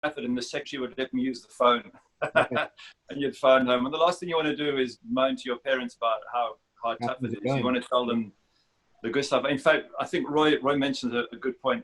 Trafford, and the secretary would let me use the phone. And you'd phone home. And the last thing you want to do is moan to your parents about how tough it is. You want to tell them the good stuff. In fact, I think Roy mentioned a good point,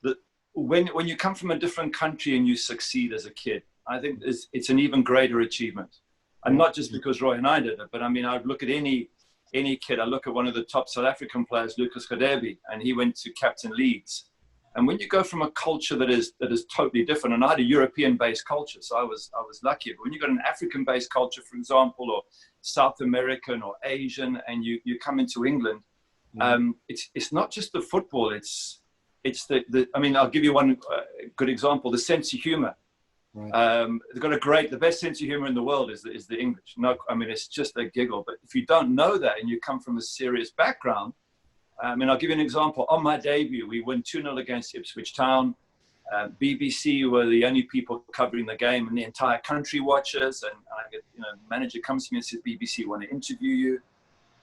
that when you come from a different country and you succeed as a kid, I think it's an even greater achievement. And not just because Roy and I did it, but I mean, I'd look at any kid. I look at one of the top South African players, Lucas Radebe, and he went to captain Leeds. And when you go from a culture that is totally different, and I had a European-based culture, so I was lucky. But when you got an African-based culture, for example, or South American or Asian, and you come into England, it's not just the football. It's the. I mean, I'll give you one good example: the sense of humor. Right. They've got the best sense of humor in the world is the English. No, I mean, it's just a giggle. But if you don't know that and you come from a serious background, and I'll give you an example. On my debut, we won 2-0 against Ipswich Town. BBC were the only people covering the game, and the entire country watches. And I get, manager comes to me and says, BBC want to interview you.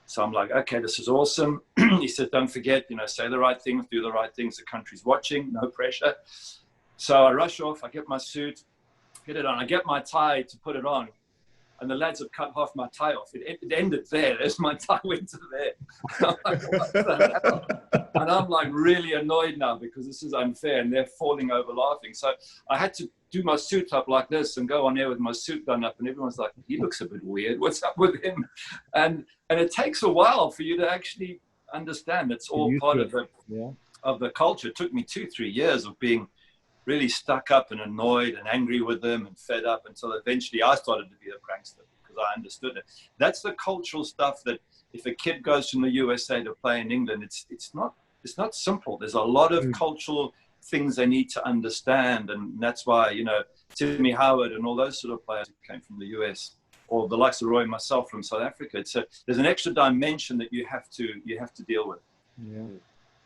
So I'm like, okay, this is awesome. He said, don't forget, say the right things, do the right things. The country's watching, no pressure. So I rush off, I get my suit, get it on. I get my tie to put it on. And the lads have cut half my tie off. It ended there. There's my tie went to there. I'm like, what the hell? And I'm like really annoyed now because this is unfair, and they're falling over laughing. So I had to do my suit up like this and go on there with my suit done up, and everyone's like, he looks a bit weird. What's up with him? And it takes a while for you to actually understand. It's all part of the culture. It took me 2-3 years of being really stuck up and annoyed and angry with them and fed up until eventually I started to be a prankster because I understood it. That's the cultural stuff that if a kid goes from the USA to play in England, it's not simple. There's a lot of cultural things they need to understand, and that's why Timmy Howard and all those sort of players who came from the US, or the likes of Roy and myself from South Africa. So there's an extra dimension that you have to deal with. Yeah.